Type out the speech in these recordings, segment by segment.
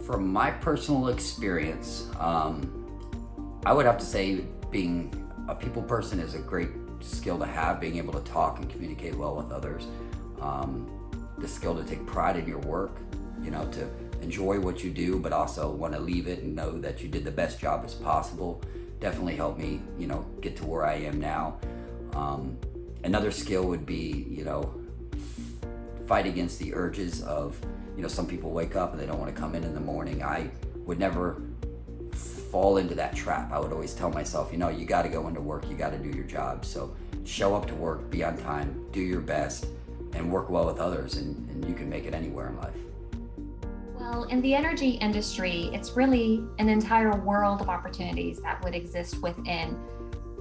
From my personal experience, I would have to say being a people person is a great skill to have, being able to talk and communicate well with others. The skill to take pride in your work, to enjoy what you do, but also want to leave it and know that you did the best job as possible. Definitely helped me, get to where I am now. Another skill would be, fight against the urges of, some people wake up and they don't want to come in the morning. I would never fall into that trap. I would always tell myself, you got to go into work, you got to do your job. So show up to work, be on time, do your best, and work well with others, and you can make it anywhere in life. Well, in the energy industry, it's really an entire world of opportunities that would exist within.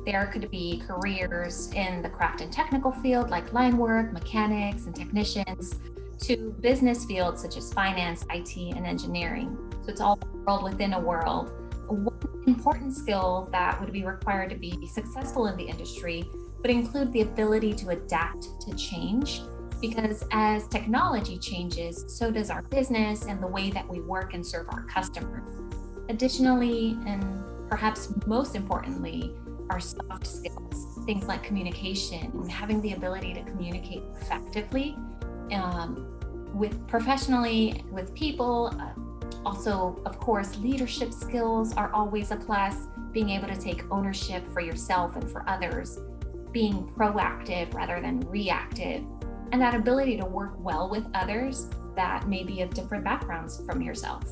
There could be careers in the craft and technical field like line work, mechanics, and technicians, to business fields such as finance, IT, and engineering. So it's all a world within a world. One important skill that would be required to be successful in the industry would include the ability to adapt to change, because as technology changes, so does our business and the way that we work and serve our customers. Additionally, and perhaps most importantly, our soft skills, things like communication and having the ability to communicate effectively professionally with people. Also, of course, leadership skills are always a plus, being able to take ownership for yourself and for others, being proactive rather than reactive, and that ability to work well with others that may be of different backgrounds from yourself.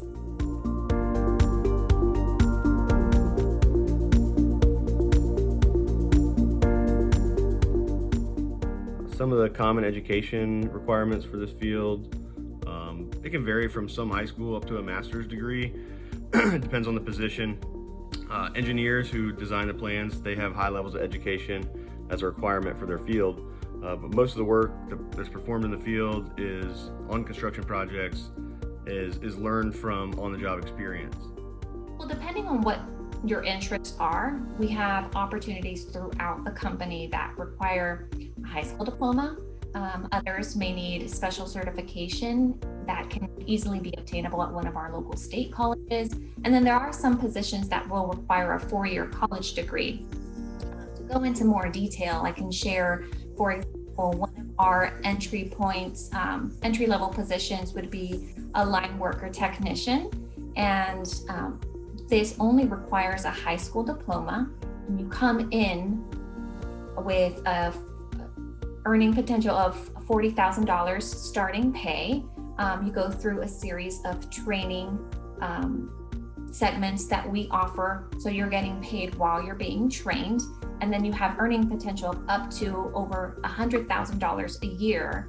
Some of the common education requirements for this field, it can vary from some high school up to a master's degree. It depends on the position. Engineers who design the plans, they have high levels of education as a requirement for their field. But most of the work that's performed in the field is on construction projects, is learned from on-the-job experience. Well, depending on what your interests are, we have opportunities throughout the company that require a high school diploma. Others may need special certification that can easily be obtainable at one of our local state colleges. And then there are some positions that will require a 4-year college degree. To go into more detail, I can share, for example, one of our entry-level positions would be a line worker technician. And this only requires a high school diploma. And you come in with a earning potential of $40,000 starting pay. You go through a series of training segments that we offer, so you're getting paid while you're being trained, and then you have earning potential of up to over $100,000 a year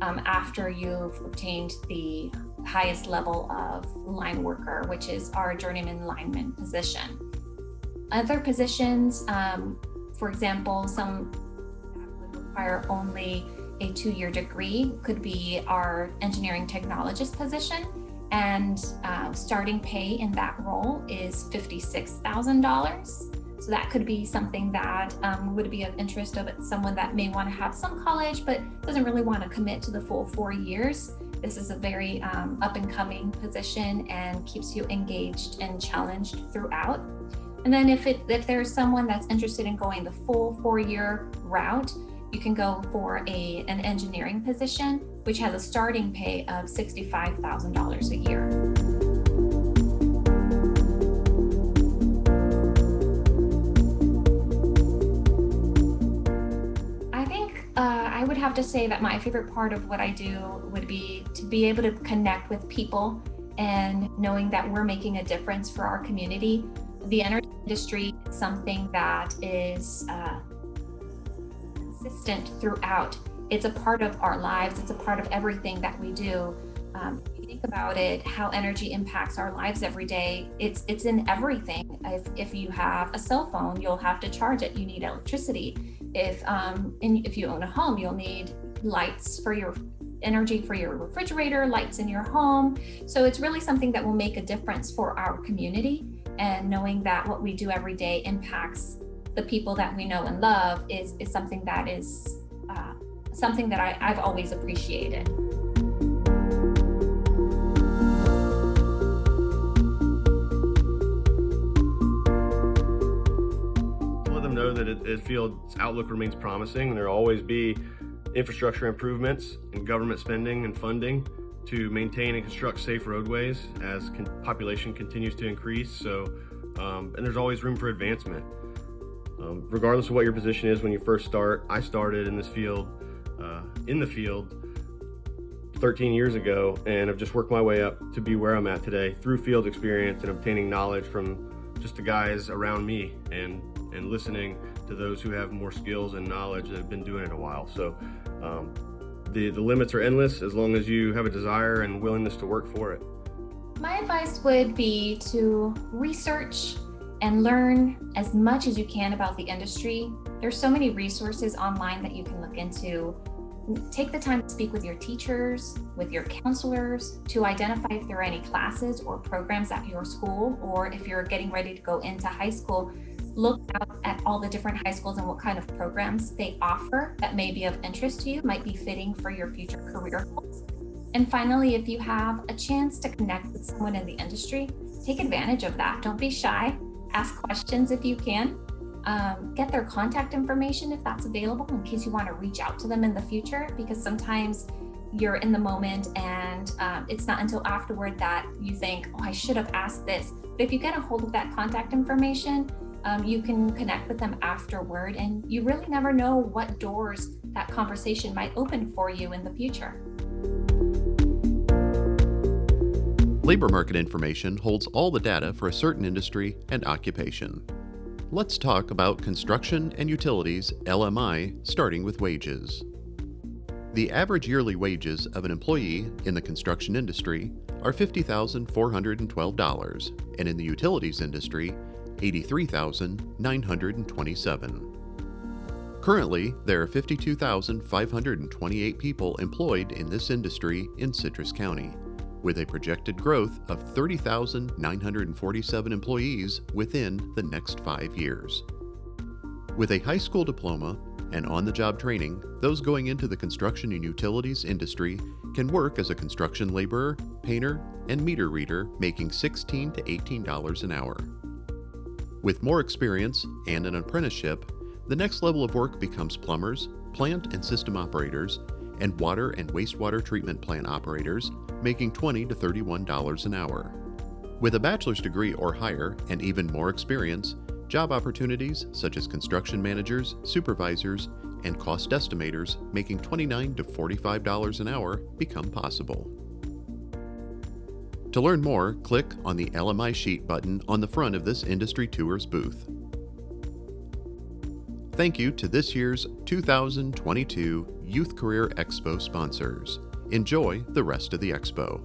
after you've obtained the highest level of line worker, which is our journeyman lineman position. Other positions, for example, some that would require only a 2-year degree, could be our engineering technologist position, and starting pay in that role is $56,000. So that could be something that would be of interest of someone that may want to have some college but doesn't really want to commit to the full 4 years. This is a very up and coming position and keeps you engaged and challenged throughout. And then if there's someone that's interested in going the full 4-year route, you can go for an engineering position, which has a starting pay of $65,000 a year. I would have to say that my favorite part of what I do would be to be able to connect with people and knowing that we're making a difference for our community. The energy industry is something that is consistent throughout. It's a part of our lives. It's a part of everything that we do. If you think about it, how energy impacts our lives every day, it's in everything. If you have a cell phone, you'll have to charge it. You need electricity. If you own a home, you'll need lights for your energy for your refrigerator, lights in your home. So it's really something that will make a difference for our community. And knowing that what we do every day impacts the people that we know and love is something that is something that I've always appreciated. that it field's outlook remains promising, and there will always be infrastructure improvements and government spending and funding to maintain and construct safe roadways as population continues to increase. So, and there's always room for advancement. Regardless of what your position is when you first start, I started in this field, in the field 13 years ago, and I've just worked my way up to be where I'm at today through field experience and obtaining knowledge from just the guys around me and listening to those who have more skills and knowledge that have been doing it a while. So the limits are endless as long as you have a desire and willingness to work for it. My advice would be to research and learn as much as you can about the industry. There's so many resources online that you can look into. Take the time to speak with your teachers, with your counselors, to identify if there are any classes or programs at your school, or if you're getting ready to go into high school, look out at all the different high schools and what kind of programs they offer that may be of interest to you, might be fitting for your future career goals. And finally, if you have a chance to connect with someone in the industry, take advantage of that. Don't be shy. Ask questions if you can. Get their contact information if that's available in case you want to reach out to them in the future, because sometimes you're in the moment and it's not until afterward that you think, oh, I should have asked this. But if you get a hold of that contact information, you can connect with them afterward, and you really never know what doors that conversation might open for you in the future. Labor market information holds all the data for a certain industry and occupation. Let's talk about construction and utilities, LMI, starting with wages. The average yearly wages of an employee in the construction industry are $50,412, and in the utilities industry, $83,927. Currently, there are 52,528 people employed in this industry in Citrus County, with a projected growth of 30,947 employees within the next 5 years. With a high school diploma and on-the-job training, those going into the construction and utilities industry can work as a construction laborer, painter, and meter reader, making $16 to $18 an hour. With more experience and an apprenticeship, the next level of work becomes plumbers, plant and system operators, and water and wastewater treatment plant operators, making $20 to $31 an hour. With a bachelor's degree or higher and even more experience, job opportunities such as construction managers, supervisors, and cost estimators making $29 to $45 an hour become possible. To learn more, click on the LMI Sheet button on the front of this Industry Tours booth. Thank you to this year's 2022 Youth Career Expo sponsors. Enjoy the rest of the expo.